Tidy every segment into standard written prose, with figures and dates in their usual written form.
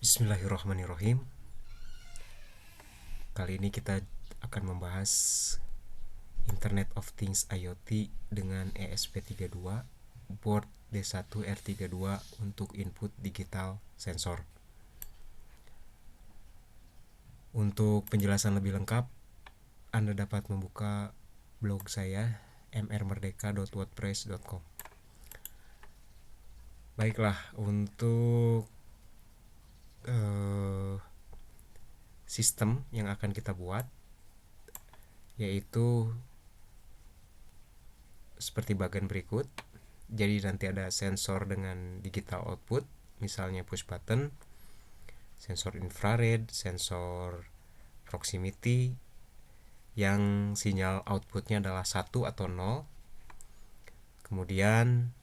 Bismillahirrahmanirrahim. Kali ini kita akan membahas Internet of Things IoT dengan ESP32 board D1R32 untuk input digital sensor. Untuk penjelasan lebih lengkap, Anda dapat membuka blog saya mrmerdeka.wordpress.com. Baiklah, untuk sistem yang akan kita buat yaitu seperti bagian berikut. Jadi nanti ada sensor dengan digital output, misalnya push button, sensor infrared, sensor proximity yang sinyal outputnya adalah 1 atau 0. Kemudian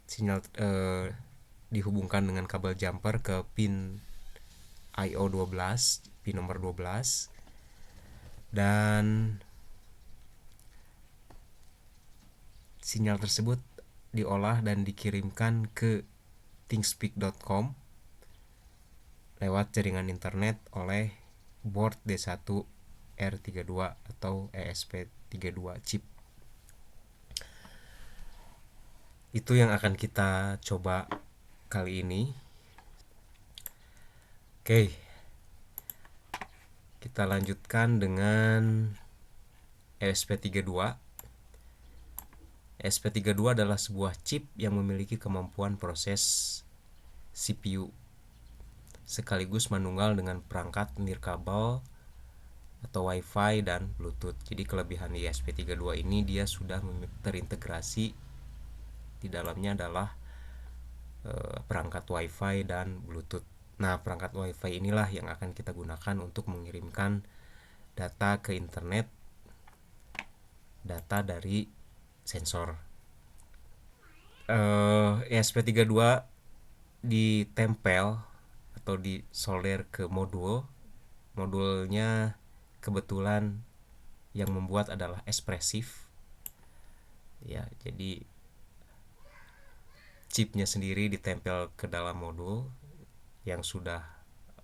sinyal dihubungkan dengan kabel jumper ke pin IO12, pin nomor 12, dan sinyal tersebut diolah dan dikirimkan ke thingspeak.com lewat jaringan internet oleh board D1R32 atau ESP32 chip. Itu yang akan kita coba kali ini. Oke, kita lanjutkan dengan ESP32. ESP32 adalah sebuah chip yang memiliki kemampuan proses CPU sekaligus manunggal dengan perangkat nirkabel atau Wi-Fi dan Bluetooth. Jadi kelebihan ESP32 ini dia sudah terintegrasi di dalamnya adalah perangkat Wi-Fi dan Bluetooth. Nah, perangkat Wi-Fi inilah yang akan kita gunakan untuk mengirimkan data ke internet, data dari sensor. ESP32 ditempel atau disolder ke modulnya kebetulan yang membuat adalah Espressif ya, jadi chipnya sendiri ditempel ke dalam modul yang sudah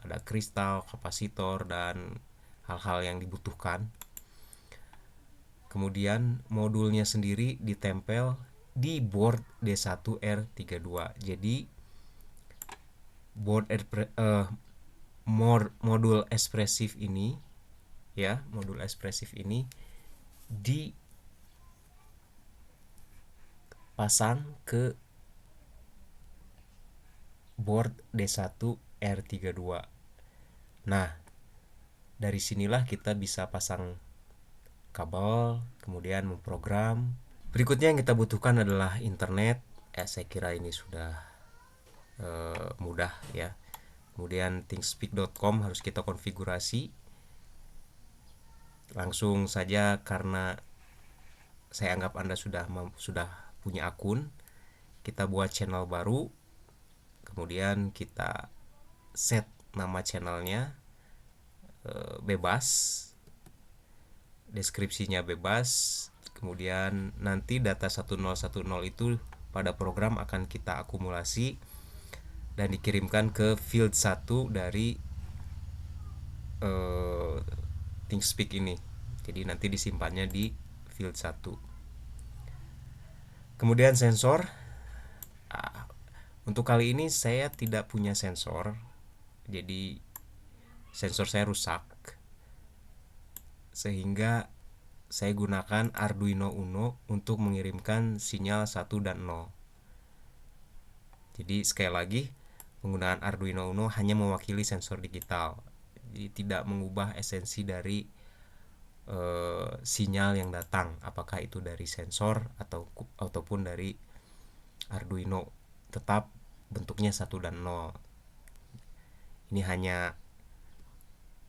ada kristal, kapasitor, dan hal-hal yang dibutuhkan. Kemudian modulnya sendiri ditempel di board D1R32. Jadi modul ekspresif ini ya, modul ekspresif ini dipasang ke board D1R32. Nah, dari sinilah kita bisa pasang kabel, kemudian memprogram. Berikutnya yang kita butuhkan adalah internet. Saya kira ini sudah mudah ya. Kemudian thingspeak.com harus kita konfigurasi. Langsung saja, karena saya anggap Anda sudah punya akun, kita buat channel baru. Kemudian kita set nama channelnya bebas, deskripsinya bebas. Kemudian nanti data 1010 itu pada program akan kita akumulasi dan dikirimkan ke field 1 dari ThinkSpeak ini. Jadi nanti disimpannya di field 1. Kemudian sensor. Untuk kali ini saya tidak punya sensor. Jadi sensor saya rusak. Sehingga saya gunakan Arduino Uno untuk mengirimkan sinyal 1 dan 0. Jadi sekali lagi, penggunaan Arduino Uno hanya mewakili sensor digital. Jadi tidak mengubah esensi dari sinyal yang datang, apakah itu dari sensor ataupun dari Arduino, tetap bentuknya 1 dan 0. Ini hanya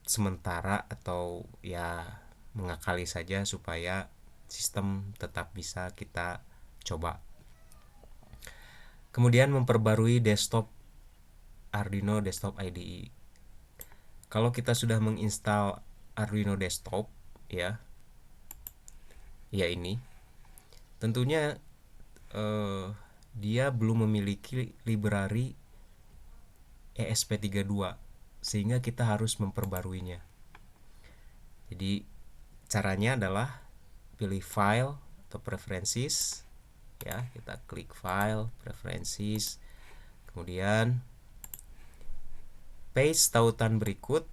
sementara atau ya mengakali saja supaya sistem tetap bisa kita coba. Kemudian memperbarui desktop Arduino Desktop IDE. Kalau kita sudah menginstal Arduino Desktop ya ini tentunya dia belum memiliki library ESP32 sehingga kita harus memperbaruinya. Jadi caranya adalah pilih file atau preferences ya, kita klik file, preferences, kemudian paste tautan berikut.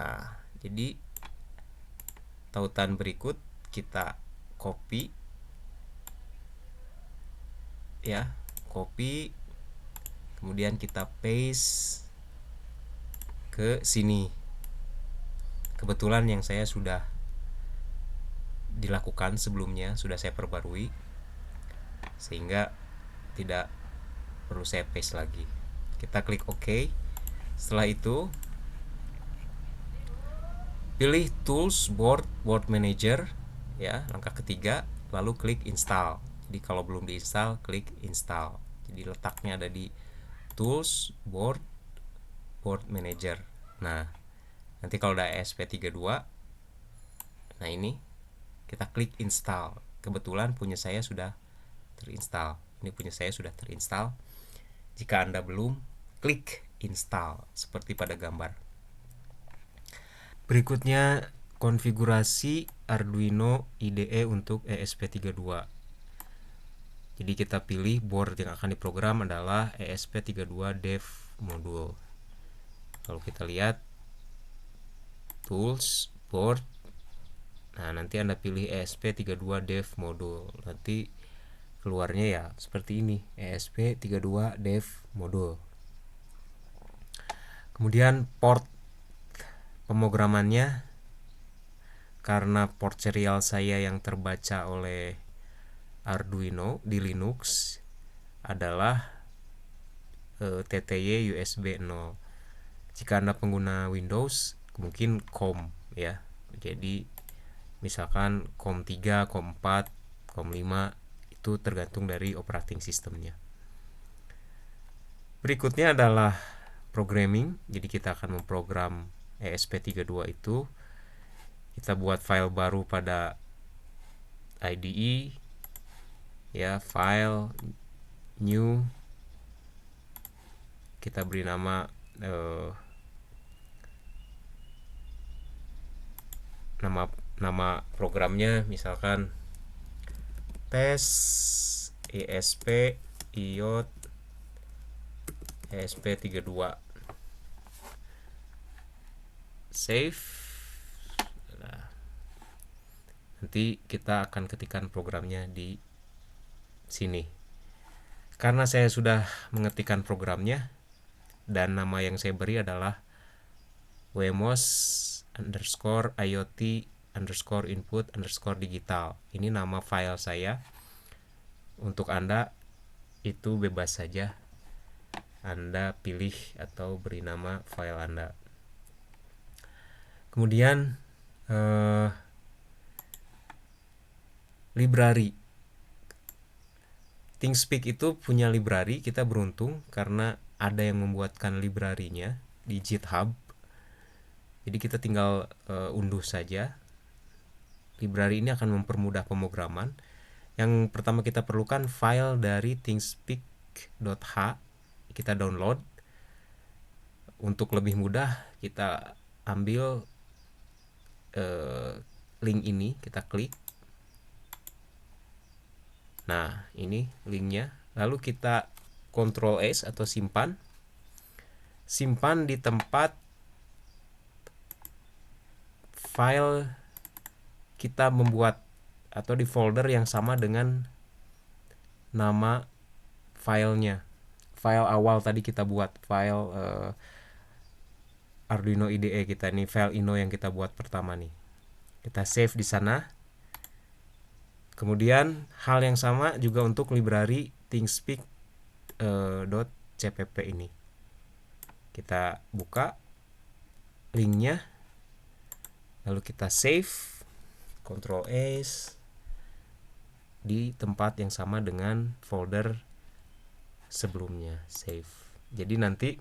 Nah, jadi tautan berikut kita copy ya, copy, kemudian kita paste ke sini. Kebetulan yang saya sudah dilakukan sebelumnya sudah saya perbarui sehingga tidak perlu saya paste lagi. Kita klik OK. Setelah itu pilih Tools, Board Manager ya, langkah ketiga, lalu klik install. Jadi kalau belum diinstal, klik install. Jadi letaknya ada di Tools, Board Manager. Nah, nanti kalau udah ESP32, nah ini kita klik install. Kebetulan punya saya sudah terinstall. Ini punya saya sudah terinstall. Jika Anda belum, klik install seperti pada gambar. Berikutnya konfigurasi Arduino IDE untuk ESP32. Jadi kita pilih board yang akan diprogram adalah ESP32 Dev Module. Lalu kita lihat Tools, Board. Nah, nanti Anda pilih ESP32 Dev Module. Nanti keluarnya ya seperti ini, ESP32 Dev Module. Kemudian port pemrogramannya, karena port serial saya yang terbaca oleh Arduino di Linux adalah TTY USB 0. Jika Anda pengguna Windows mungkin COM ya. Jadi misalkan COM3, COM4, COM5 itu tergantung dari operating systemnya. Berikutnya adalah programming. Jadi kita akan memprogram ESP32 itu. Kita buat file baru pada IDE ya, file new, kita beri nama nama programnya misalkan tes ESP IOT ESP32, save. Nah, nanti kita akan ketikkan programnya di sini. Karena saya sudah mengetikkan programnya dan nama yang saya beri adalah wemos_IoT_input_digital. Ini nama file saya. Untuk Anda itu bebas saja, Anda pilih atau beri nama file Anda. Kemudian library. ThingSpeak itu punya library, kita beruntung karena ada yang membuatkan library-nya di GitHub. Jadi kita tinggal unduh saja. Library ini akan mempermudah pemrograman. Yang pertama kita perlukan file dari thingspeak.h, kita download. Untuk lebih mudah kita ambil link ini, kita klik. Nah, ini linknya. Lalu kita Ctrl S atau simpan. Simpan di tempat file kita membuat atau di folder yang sama dengan nama filenya. File awal tadi kita buat, file Arduino IDE kita nih, file ino yang kita buat pertama nih. Kita save di sana. Kemudian hal yang sama juga untuk library thingspeak.cpp ini. Kita buka linknya, lalu kita save, Ctrl S di tempat yang sama dengan folder sebelumnya, save. Jadi nanti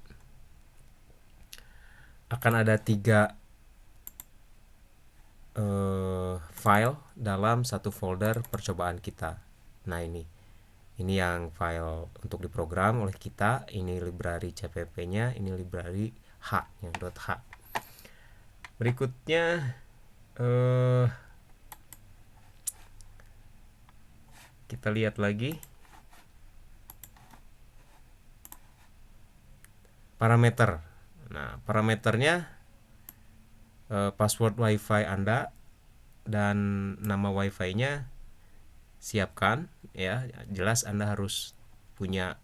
akan ada 3 file dalam satu folder percobaan kita. Nah, ini Ini yang file untuk diprogram oleh kita, ini library cpp-nya, ini library h-nya .h. Berikutnya kita lihat lagi parameter. Nah, parameternya password WiFi Anda dan nama WiFi-nya siapkan ya. Jelas Anda harus punya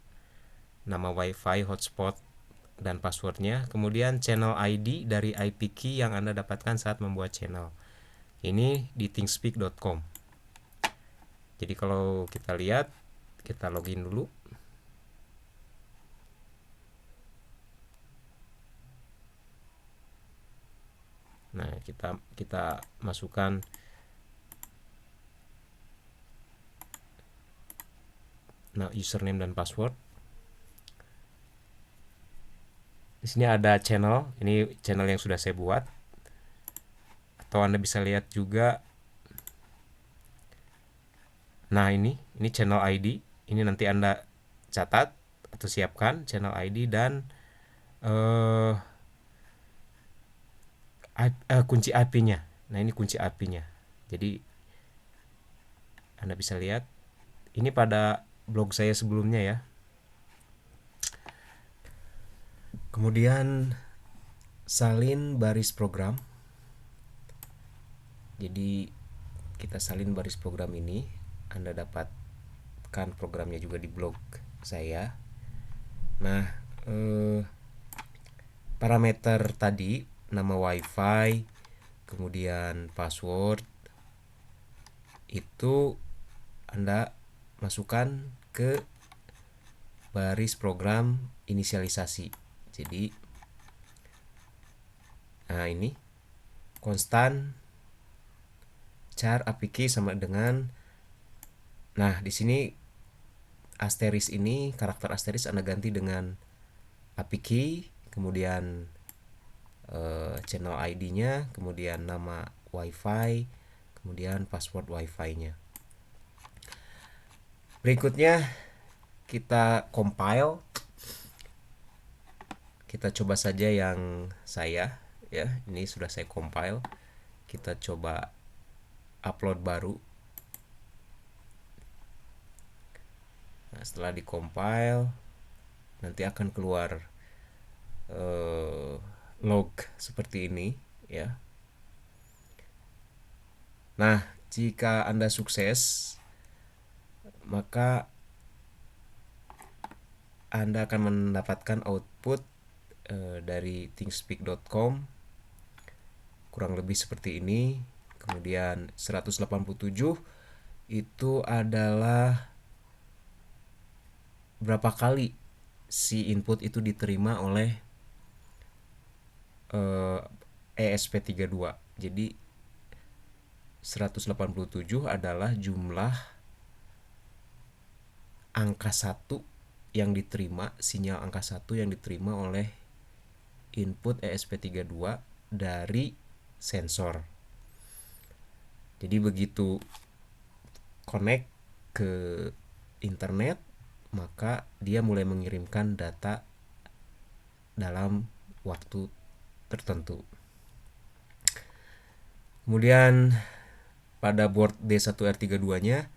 nama WiFi, hotspot, dan passwordnya. Kemudian channel ID dari IP key yang Anda dapatkan saat membuat channel. Ini di thingspeak.com. Jadi kalau kita lihat, kita login dulu. Nah, kita masukkan username dan password. Di sini ada channel, ini channel yang sudah saya buat. Atau Anda bisa lihat juga. Nah, ini channel ID. Ini nanti Anda catat atau siapkan channel ID dan kunci IP-nya. Nah, ini kunci IP-nya. Jadi Anda bisa lihat ini pada blog saya sebelumnya ya. Kemudian salin baris program. Jadi kita salin baris program ini, Anda dapatkan programnya juga di blog saya. Nah, parameter tadi, nama WiFi, kemudian password, itu Anda masukkan ke baris program inisialisasi. Jadi, nah ini konstan char API sama dengan, nah di sini asteris ini, karakter asteris Anda ganti dengan API key, kemudian channel ID-nya, kemudian nama WiFi, kemudian password WiFi-nya. Berikutnya kita compile. Kita coba saja yang saya ya. Ini sudah saya compile. Kita coba upload baru. Nah, setelah di-compile nanti akan keluar log seperti ini ya. Nah, jika Anda sukses, maka Anda akan mendapatkan output dari thingspeak.com kurang lebih seperti ini. Kemudian 187 itu adalah berapa kali si input itu diterima oleh ESP32. Jadi 187 adalah jumlah angka 1 yang diterima, sinyal angka 1 yang diterima oleh input ESP32 dari sensor. Jadi begitu connect ke internet, maka dia mulai mengirimkan data dalam waktu tertentu. Kemudian pada board D1R32-nya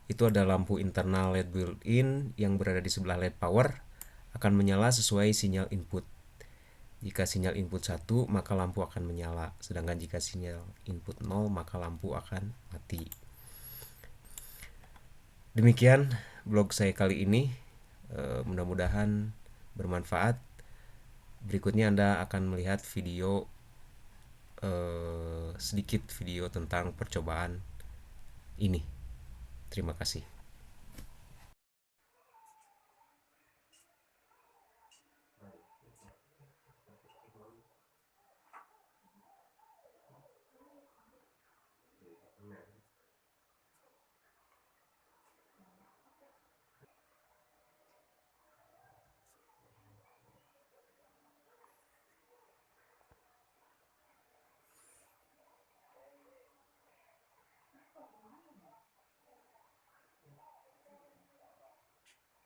itu ada lampu internal LED built-in yang berada di sebelah LED power akan menyala sesuai sinyal input. Jika sinyal input 1 maka lampu akan menyala, sedangkan jika sinyal input 0 maka lampu akan mati. Demikian blog saya kali ini, mudah-mudahan bermanfaat. Berikutnya Anda akan melihat video, sedikit video tentang percobaan ini. Terima kasih.